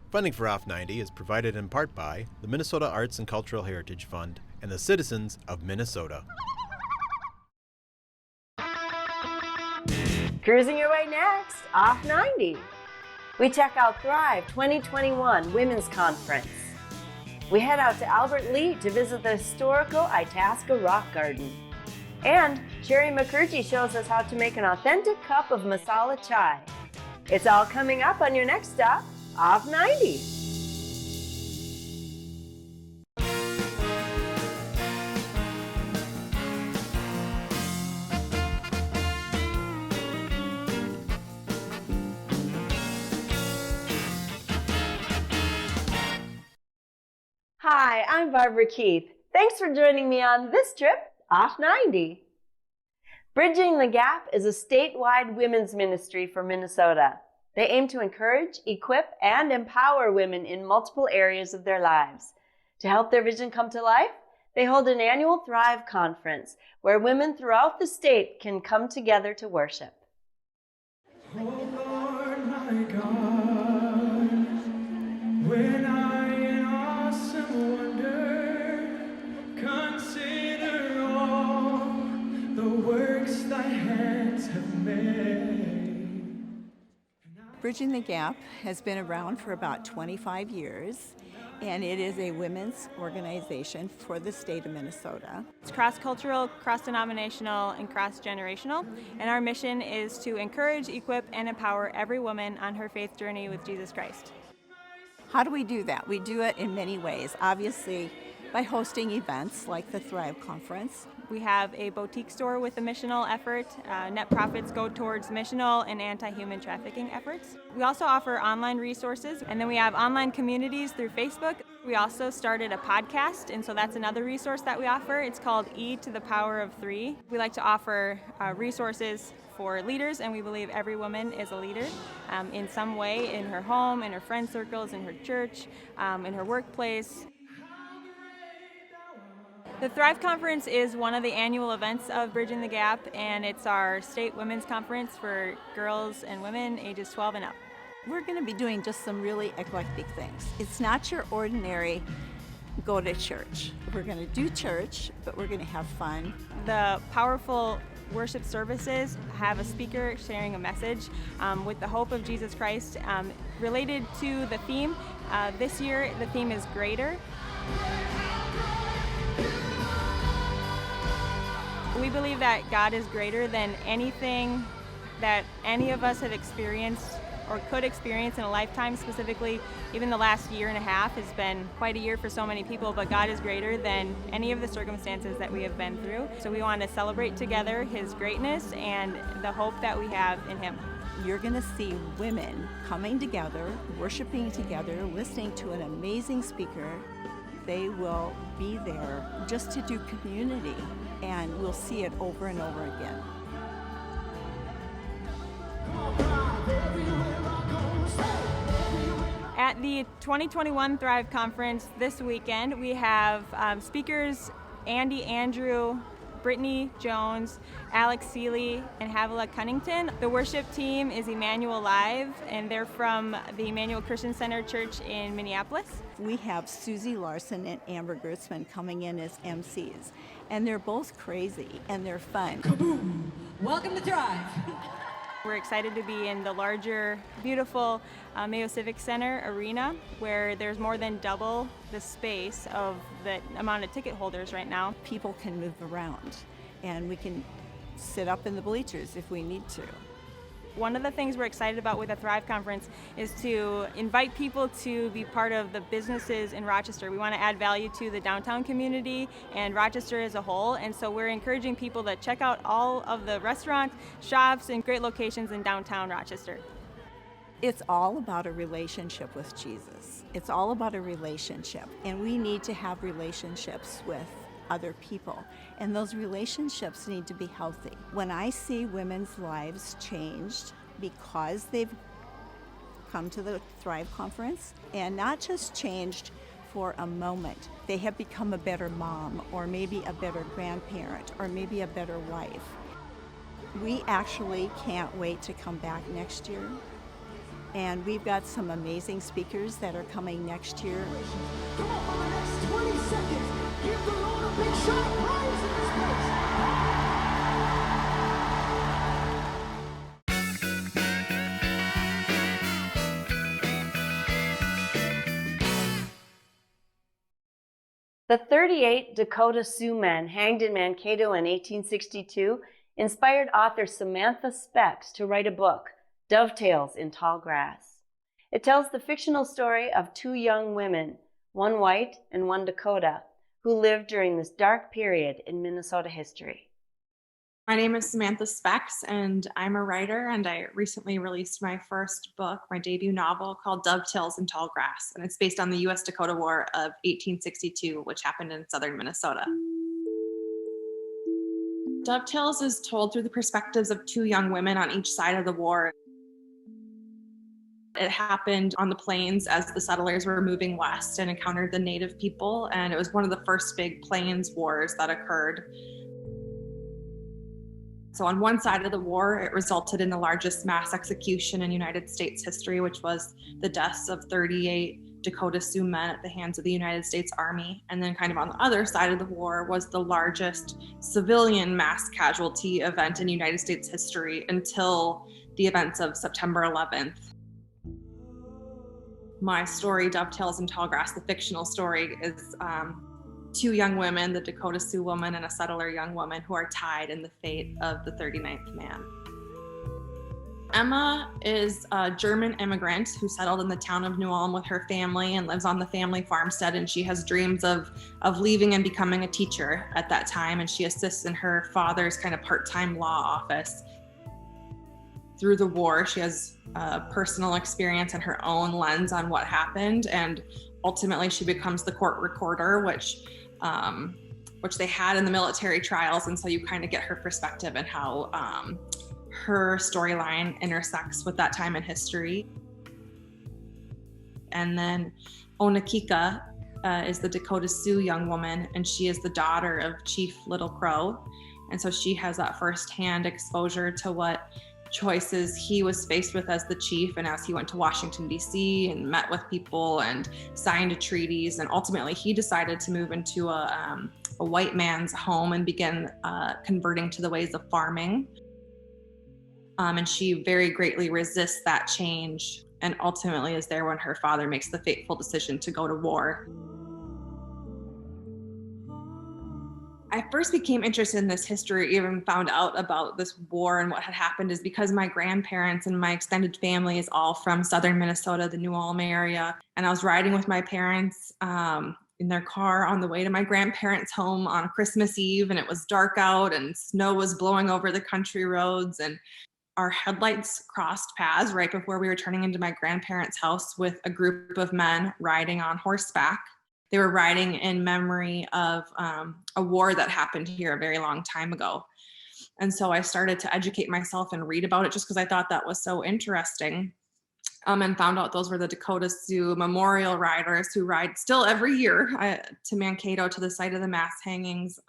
Funding for Off 90 is provided in part by the Minnesota Arts and Cultural Heritage Fund and the citizens of Minnesota. Cruising your way next, Off 90. We check out Thrive 2021 Women's Conference. We head out to Albert Lea to visit the historical Itasca Rock Garden. And Shari Mukherjee shows us how to make an authentic cup of masala chai. It's all coming up on your next stop, Off 90. Hi, I'm Barbara Keith. Thanks for joining me on this trip, Off 90. Bridging the Gap is a statewide women's ministry for Minnesota. They aim to encourage, equip, and empower women in multiple areas of their lives. To help their vision come to life, they hold an annual Thrive Conference where women throughout the state can come together to worship. Oh Lord, my God, when I in awesome wonder consider all the works thy hands have made. Bridging the Gap has been around for about 25 years, and it is a women's organization for the state of Minnesota. It's cross-cultural, cross-denominational, and cross-generational, and our mission is to encourage, equip, and empower every woman on her faith journey with Jesus Christ. How do we do that? We do it in many ways. Obviously, by hosting events like the Thrive Conference. We have a boutique store with a missional effort. Net profits go towards missional and anti-human trafficking efforts. We also offer online resources, and then we have online communities through Facebook. We also started a podcast, and so that's another resource that we offer. It's called E to the Power of 3. We like to offer resources for leaders, and we believe every woman is a leader in some way, in her home, in her friend circles, in her church, in her workplace. The Thrive Conference is one of the annual events of Bridging the Gap, and it's our state women's conference for girls and women ages 12 and up. We're going to be doing just some really eclectic things. It's not your ordinary go to church. We're going to do church, but we're going to have fun. The powerful worship services have a speaker sharing a message with the hope of Jesus Christ related to the theme. This year, the theme is Greater. We believe that God is greater than anything that any of us have experienced or could experience in a lifetime. Specifically, even the last year and a half has been quite a year for so many people, but God is greater than any of the circumstances that we have been through. So we want to celebrate together His greatness and the hope that we have in Him. You're going to see women coming together, worshiping together, listening to an amazing speaker. They will be there just to do community, and we'll see it over and over again. At the 2021 Thrive Conference this weekend, we have speakers Andy Andrew, Brittany Jones, Alex Seeley, and Havilah Cunnington. The worship team is Emmanuel Live, and they're from the Emmanuel Christian Center Church in Minneapolis. We have Susie Larson and Amber Gertzman coming in as MCs, and they're both crazy and they're fun. Kaboom! Welcome to Thrive. We're excited to be in the larger, beautiful Mayo Civic Center arena, where there's more than double the space of the amount of ticket holders right now. People can move around, and we can sit up in the bleachers if we need to. One of the things we're excited about with the Thrive Conference is to invite people to be part of the businesses in Rochester. We want to add value to the downtown community and Rochester as a whole, and so we're encouraging people to check out all of the restaurants, shops, and great locations in downtown Rochester. It's all about a relationship with Jesus. It's all about a relationship, and we need to have relationships with other people, and those relationships need to be healthy. When I see women's lives changed because they've come to the Thrive Conference, and not just changed for a moment, they have become a better mom, or maybe a better grandparent, or maybe a better wife. We actually can't wait to come back next year And we've got some amazing speakers that are coming next year. Come on, for the next 20 seconds, give the Lord a big shout of praise in this place. The 38 Dakota Sioux men hanged in Mankato in 1862 inspired author Samantha Specks to write a book, Dovetails in Tall Grass. It tells the fictional story of two young women, one white and one Dakota, who lived during this dark period in Minnesota history. My name is Samantha Specks, and I'm a writer, and I recently released my first book, my debut novel, called Dovetails In Tall Grass, and it's based on the U.S.-Dakota War of 1862, which happened in southern Minnesota. Dovetails is told through the perspectives of two young women on each side of the war. It happened on the plains as the settlers were moving west and encountered the native people, and it was one of the first big plains wars that occurred. So on one side of the war, it resulted in the largest mass execution in United States history, which was the deaths of 38 Dakota Sioux men at the hands of the United States Army. And then kind of on the other side of the war was the largest civilian mass casualty event in United States history until the events of September 11th. My story, Dovetails in Tall Grass, the fictional story, is two young women, the Dakota Sioux woman and a settler young woman, who are tied in the fate of the 39th man. Emma is a German immigrant who settled in the town of New Ulm with her family and lives on the family farmstead, and she has dreams of leaving and becoming a teacher at that time, and she assists in her father's kind of part-time law office. Through the war, she has personal experience and her own lens on what happened, and ultimately she becomes the court recorder, which they had in the military trials, and so you kind of get her perspective and how her storyline intersects with that time in history. And then Onakika is the Dakota Sioux young woman, and she is the daughter of Chief Little Crow, and so she has that firsthand exposure to what choices he was faced with as the chief, and as he went to Washington, D.C. and met with people and signed treaties, and ultimately he decided to move into a white man's home and begin converting to the ways of farming. And she very greatly resists that change, and ultimately is there when her father makes the fateful decision to go to war. I first became interested in this history, even found out about this war and what had happened, is because my grandparents and my extended family is all from southern Minnesota, the New Ulm area. And I was riding with my parents in their car on the way to my grandparents' home on Christmas Eve, and it was dark out and snow was blowing over the country roads, and our headlights crossed paths right before we were turning into my grandparents' house with a group of men riding on horseback. They were riding in memory of a war that happened here a very long time ago. And so I started to educate myself and read about it just because I thought that was so interesting. And found out those were the Dakota Sioux memorial riders who ride still every year to Mankato, to the site of the mass hangings,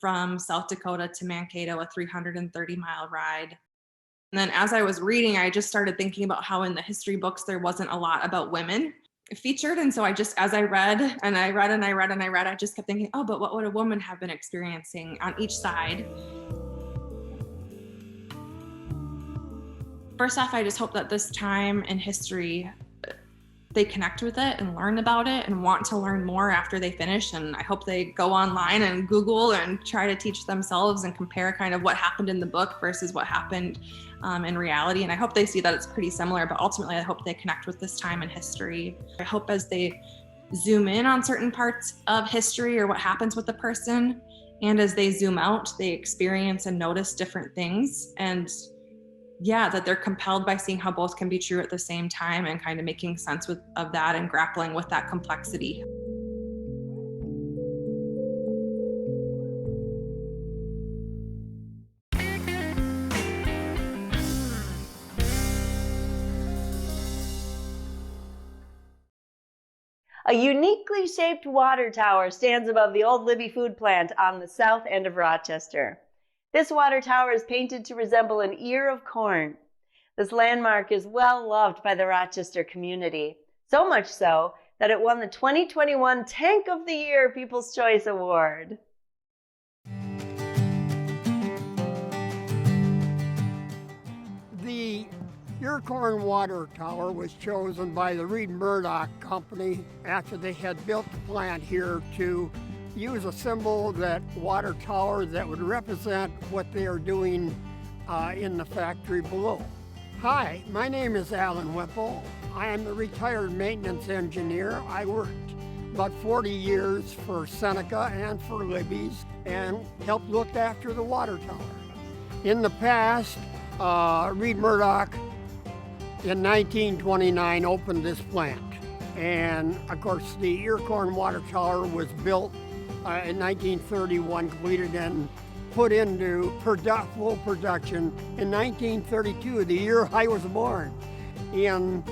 from South Dakota to Mankato, a 330-mile ride. And then as I was reading, I just started thinking about how in the history books there wasn't a lot about women featured. And so I just, as I read and I read and I read and I read, I just kept thinking, oh, but what would a woman have been experiencing on each side? First off, I just hope that this time in history, they connect with it and learn about it and want to learn more after they finish. And I hope they go online and Google and try to teach themselves and compare kind of what happened in the book versus what happened in reality. And I hope they see that it's pretty similar, but ultimately I hope they connect with this time in history. I hope as they zoom in on certain parts of history or what happens with the person, and as they zoom out, they experience and notice different things. And yeah, that they're compelled by seeing how both can be true at the same time and kind of making sense of that and grappling with that complexity. A uniquely shaped water tower stands above the old Libby food plant on the south end of Rochester. This water tower is painted to resemble an ear of corn. This landmark is well loved by the Rochester community, so much so that it won the 2021 Tank of the Year People's Choice Award. The Earcorn Water Tower was chosen by the Reed Murdoch Company after they had built the plant here to use a symbol, that water tower, that would represent what they are doing in the factory below. Hi, my name is Alan Whipple. I am the retired maintenance engineer. I worked about 40 years for Seneca and for Libby's and helped look after the water tower. In the past, Reed Murdoch in 1929 opened this plant. And of course, the Earcorn Water Tower was built in 1931, completed and put into full production in 1932, the year I was born. In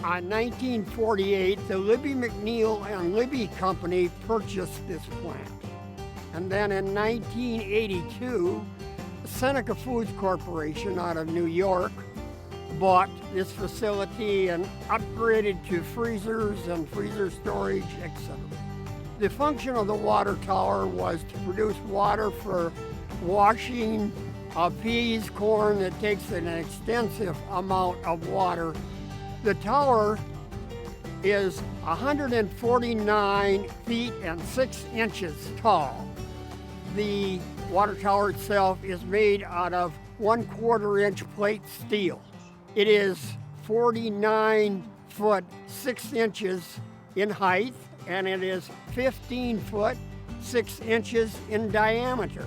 1948, the Libby McNeil and Libby Company purchased this plant. And then in 1982, Seneca Foods Corporation out of New York bought this facility and upgraded to freezers and freezer storage, etc. The function of the water tower was to produce water for washing peas, corn. That takes an extensive amount of water. The tower is 149 feet and 6 inches tall. The water tower itself is made out of 1/4 inch plate steel. It is 49 foot 6 inches in height, and it is 15 foot 6 inches in diameter,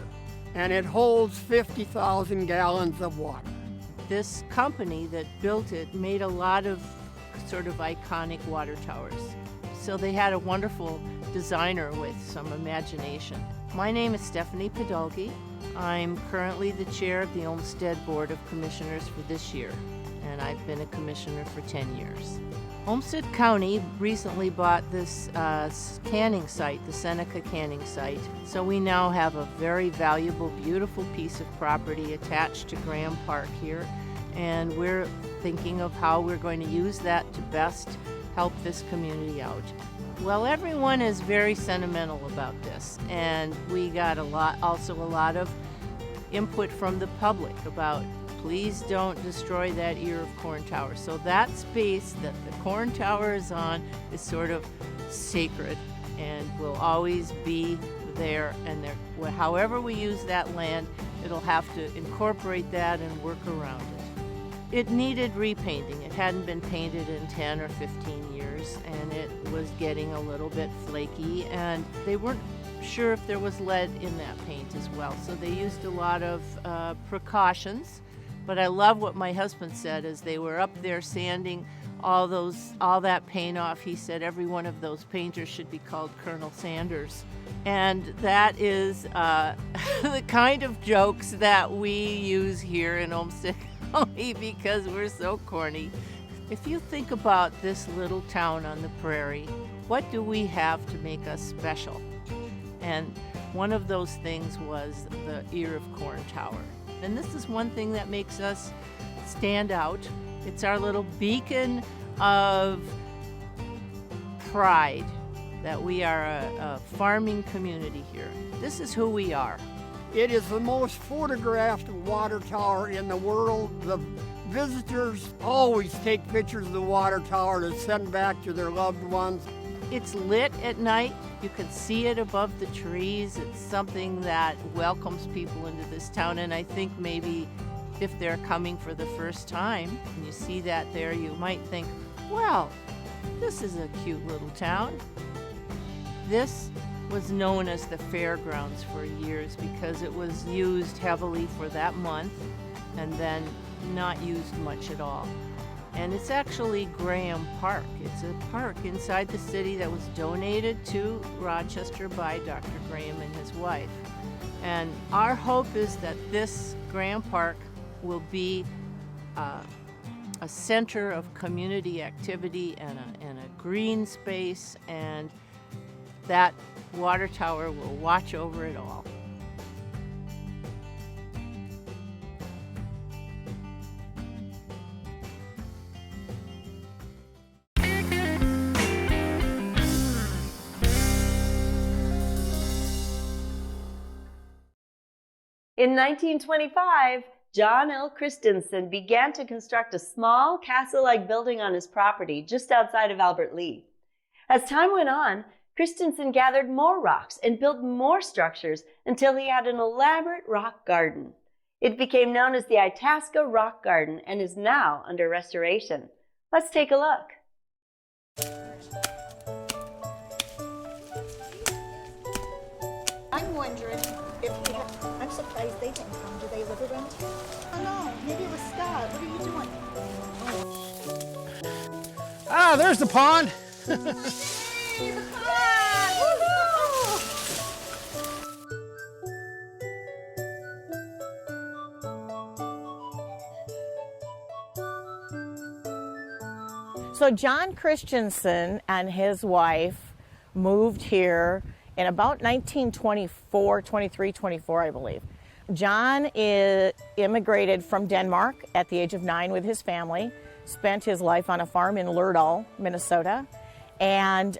and it holds 50,000 gallons of water. This company that built it made a lot of sort of iconic water towers. So they had a wonderful designer with some imagination. My name is Stephanie Podolki. I'm currently the chair of the Olmsted Board of Commissioners for this year, and I've been a commissioner for 10 years. Olmsted County recently bought this canning site, the Seneca canning site, so we now have a very valuable, beautiful piece of property attached to Graham Park here, and we're thinking of how we're going to use that to best help this community out. Well, everyone is very sentimental about this, and we got also a lot of input from the public about, please don't destroy that ear of corn tower. So that space that the corn tower is on is sort of sacred and will always be there. And there, however we use that land, it'll have to incorporate that and work around it. It needed repainting. It hadn't been painted in 10 or 15 years, and it was getting a little bit flaky, and they weren't sure if there was lead in that paint as well. So they used a lot of precautions. But I love what my husband said as they were up there sanding all that paint off. He said every one of those painters should be called Colonel Sanders. And that is the kind of jokes that we use here in Olmsted County because we're so corny. If you think about this little town on the prairie, what do we have to make us special? And one of those things was the ear of corn tower. And this is one thing that makes us stand out. It's our little beacon of pride that we are a farming community here. This is who we are. It is the most photographed water tower in the world. The visitors always take pictures of the water tower to send back to their loved ones. It's lit at night. You can see it above the trees. It's something that welcomes people into this town, and I think maybe if they're coming for the first time and you see that there, you might think, well, this is a cute little town. This was known as the fairgrounds for years because it was used heavily for that month and then not used much at all. And it's actually Graham Park. It's a park inside the city that was donated to Rochester by Dr. Graham and his wife. And our hope is that this Graham Park will be a center of community activity and a green space, and that water tower will watch over it all. In 1925, John L. Christensen began to construct a small castle-like building on his property just outside of Albert Lea. As time went on, Christensen gathered more rocks and built more structures until he had an elaborate rock garden. It became known as the Itasca Rock Garden and is now under restoration. Let's take a look. I'm wondering if I'm surprised they didn't come. Do they live around here? Oh no, maybe it was Scott. What are you doing? Ah, there's the pond. Hey, the pond! Woohoo! So John Christensen and his wife moved here in about 1924, 23, 24, I believe. John immigrated from Denmark at the age of 9 with his family, spent his life on a farm in Lurdal, Minnesota, and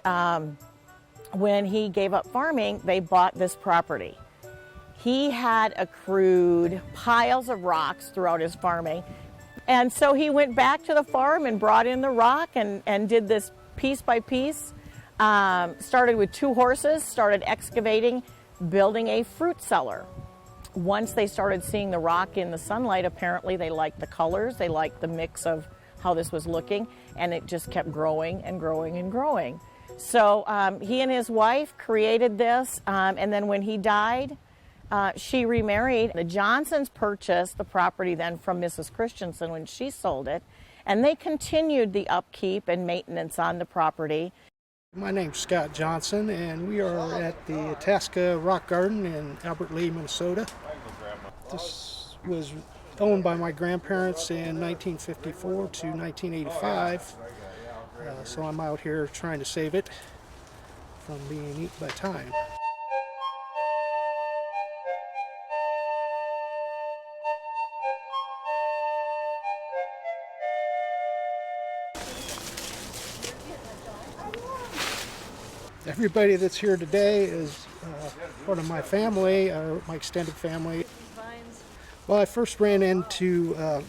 when he gave up farming, they bought this property. He had accrued piles of rocks throughout his farming, and so he went back to the farm and brought in the rock and did this piece by piece. Started with 2 horses, started excavating, building a fruit cellar. Once they started seeing the rock in the sunlight, apparently they liked the colors, they liked the mix of how this was looking, and it just kept growing and growing and growing. So he and his wife created this, and then when he died, she remarried. The Johnsons purchased the property then from Mrs. Christensen when she sold it, and they continued the upkeep and maintenance on the property. My name's Scott Johnson, and we are at the Itasca Rock Garden in Albert Lea, Minnesota. This was owned by my grandparents in 1954 to 1985, so I'm out here trying to save it from being eaten by time. Everybody that's here today is part of my family, or my extended family. Well, I first learned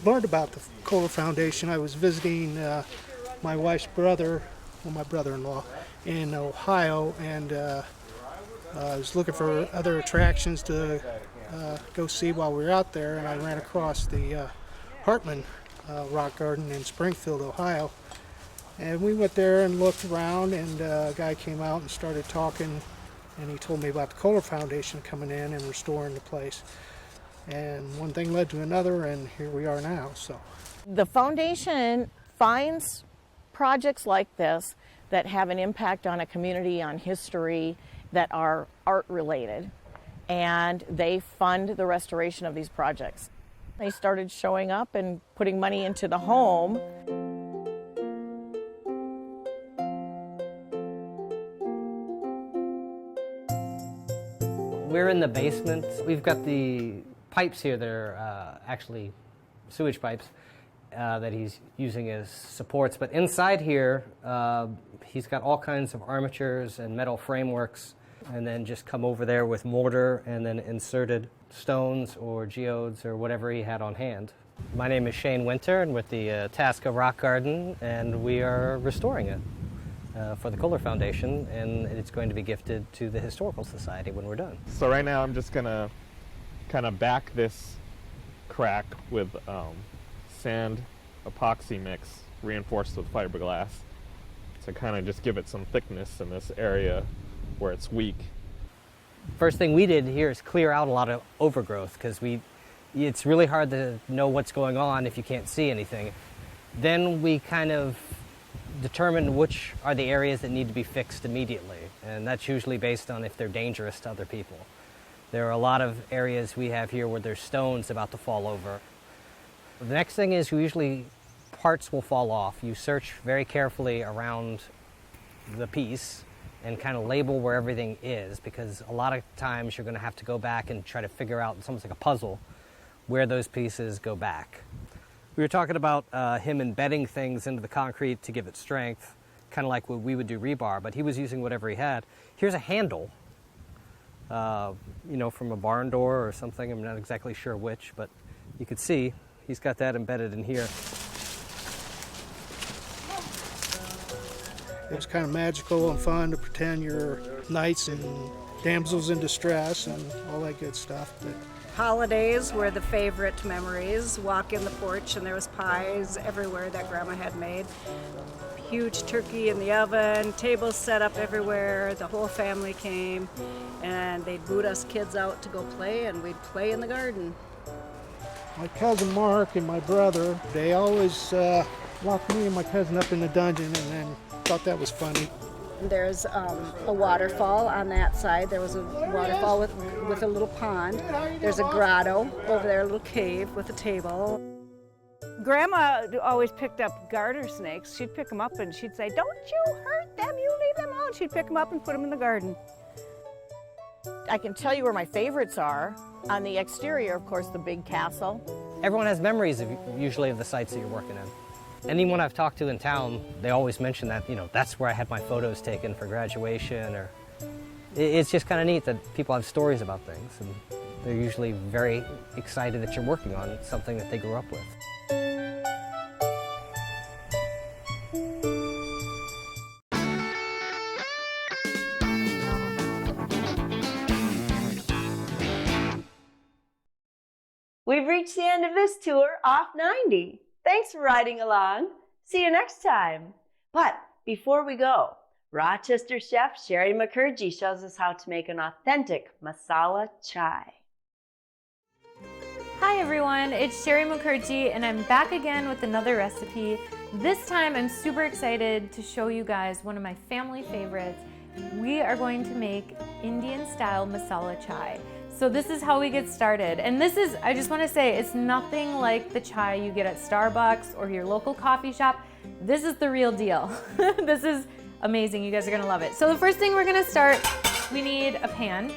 about the Kohler Foundation. I was visiting my wife's brother, well, my brother-in-law, in Ohio, and I was looking for other attractions to go see while we were out there, and I ran across the Hartman Rock Garden in Springfield, Ohio. And we went there and looked around, and a guy came out and started talking, and he told me about the Kohler Foundation coming in and restoring the place. And one thing led to another, and here we are now. So the foundation finds projects like this that have an impact on a community, on history, that are art related, and they fund the restoration of these projects. They started showing up and putting money into the home. We're in the basement. We've got the pipes here that are actually sewage pipes that he's using as supports. But inside here, he's got all kinds of armatures and metal frameworks, and then just come over there with mortar and then inserted stones or geodes or whatever he had on hand. My name is Shane Winter, and with the Itasca Rock Garden, and we are restoring it for the Kohler Foundation, and it's going to be gifted to the Historical Society when we're done. So right now I'm just going to kind of back this crack with sand epoxy mix reinforced with fiberglass to kind of just give it some thickness in this area where it's weak. First thing we did here is clear out a lot of overgrowth, because it's really hard to know what's going on if you can't see anything. Then we kind of determined which are the areas that need to be fixed immediately, and that's usually based on if they're dangerous to other people. There are a lot of areas we have here where there's stones about to fall over. The next thing is usually parts will fall off. You search very carefully around the piece and kind of label where everything is, because a lot of times you're going to have to go back and try to figure out, it's almost like a puzzle, where those pieces go back. We were talking about him embedding things into the concrete to give it strength, kind of like what we would do rebar, but he was using whatever he had. Here's a handle you know, from a barn door or something. I'm not exactly sure which, but you can see he's got that embedded in here. It was kind of magical and fun to pretend you're knights and damsels in distress and all that good stuff. But holidays were the favorite memories. Walk in the porch and there was pies everywhere that Grandma had made. Huge turkey in the oven, tables set up everywhere. The whole family came and they'd boot us kids out to go play, and we'd play in the garden. my cousin Mark and my brother, they always locked me and my cousin up in the dungeon, and then thought that was funny. There's a waterfall on that side. There was a waterfall with a little pond. There's a grotto over there, a little cave with a table. Grandma always picked up garter snakes. She'd pick them up and she'd say, "Don't you hurt them, you leave them alone." She'd pick them up and put them in the garden. I can tell you where my favorites are. On the exterior, of course, the big castle. Everyone has memories usually of the sites that you're working in. Anyone I've talked to in town, they always mention that, you know, that's where I had my photos taken for graduation, or it's just kind of neat that people have stories about things, and they're usually very excited that you're working on something that they grew up with. We've reached the end of this tour off 90. Thanks for riding along. See you next time. But before we go, Rochester chef Shari Mukherjee shows us how to make an authentic masala chai. Hi everyone, it's Shari Mukherjee and I'm back again with another recipe. This time I'm super excited to show you guys one of my family favorites. We are going to make Indian style masala chai. So this is how we get started. And this is, I just want to say, it's nothing like the chai you get at Starbucks or your local coffee shop. This is the real deal. This is amazing. You guys are going to love it. So the first thing we're going to start, we need a pan.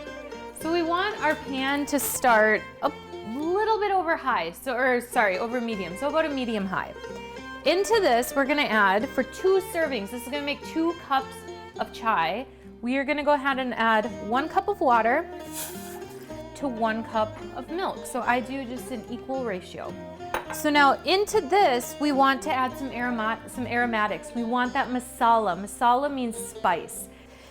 So we want our pan to start a little bit over high, over medium, so about a medium high. Into this, we're going to add, for 2 servings, this is going to make 2 cups of chai. We are going to go ahead and add 1 cup of water to 1 cup of milk. So I do just an equal ratio. So now into this, we want to add some aromatics. We want that masala. Masala means spice.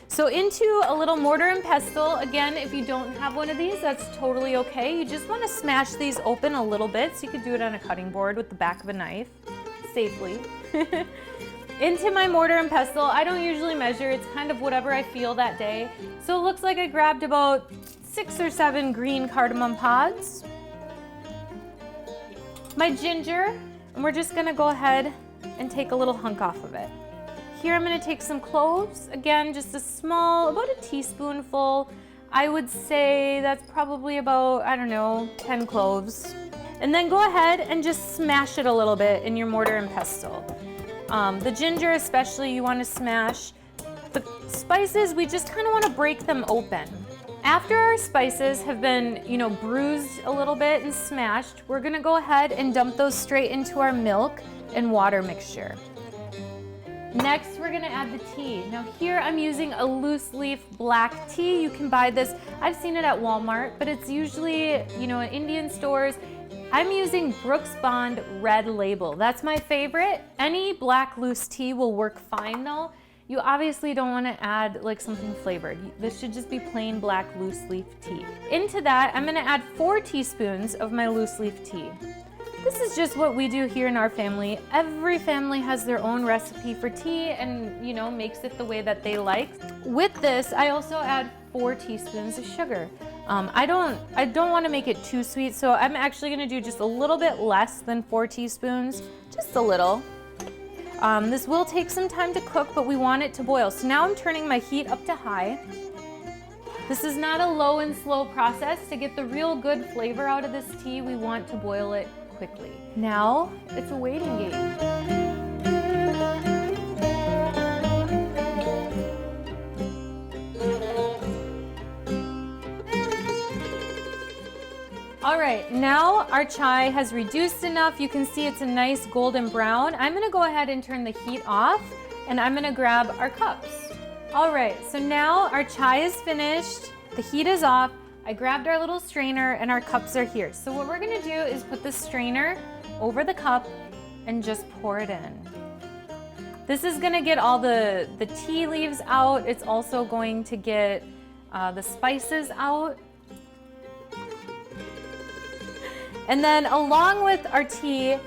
So into a little mortar and pestle. Again, if you don't have one of these, that's totally okay. You just want to smash these open a little bit, so you could do it on a cutting board with the back of a knife, safely. Into my mortar and pestle. I don't usually measure, it's kind of whatever I feel that day. So it looks like I grabbed about 6 or 7 green cardamom pods, my ginger, and we're just gonna go ahead and take a little hunk off of it. Here I'm gonna take some cloves, again, just a small, about a teaspoonful. I would say that's probably about, I don't know, 10 cloves. And then go ahead and just smash it a little bit in your mortar and pestle. The ginger especially, you wanna smash. The spices, we just kinda wanna break them open. After our spices have been, bruised a little bit and smashed, we're gonna go ahead and dump those straight into our milk and water mixture. Next, we're gonna add the tea. Now here I'm using a loose leaf black tea. You can buy this, I've seen it at Walmart, but it's usually, in Indian stores. I'm using Brooks Bond Red Label. That's my favorite. Any black loose tea will work fine though. You obviously don't want to add like something flavored. This should just be plain black loose leaf tea. Into that, I'm going to add 4 teaspoons of my loose leaf tea. This is just what we do here in our family. Every family has their own recipe for tea and, makes it the way that they like. With this, I also add 4 teaspoons of sugar. I don't want to make it too sweet, so I'm actually going to do just a little bit less than 4 teaspoons, just a little. This will take some time to cook, but we want it to boil. So now I'm turning my heat up to high. This is not a low and slow process. To get the real good flavor out of this tea, we want to boil it quickly. Now, it's a waiting game. All right, now our chai has reduced enough. You can see it's a nice golden brown. I'm gonna go ahead and turn the heat off, and I'm gonna grab our cups. All right, so now our chai is finished. The heat is off. I grabbed our little strainer and our cups are here. So what we're gonna do is put the strainer over the cup and just pour it in. This is gonna get all the tea leaves out. It's also going to get the spices out. And then along with our tea,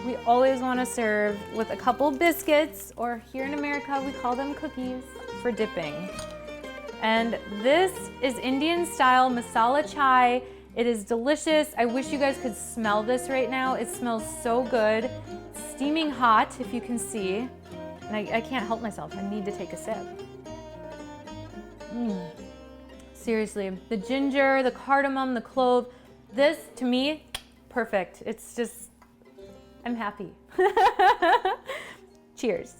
we always wanna serve with a couple biscuits, or here in America, we call them cookies, for dipping. And this is Indian style masala chai. It is delicious. I wish you guys could smell this right now. It smells so good. It's steaming hot, if you can see. And I can't help myself. I need to take a sip. Seriously, the ginger, the cardamom, the clove, this, to me, perfect. It's just, I'm happy. Cheers.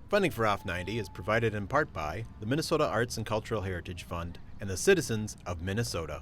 Funding for Off 90 is provided in part by the Minnesota Arts and Cultural Heritage Fund and the citizens of Minnesota.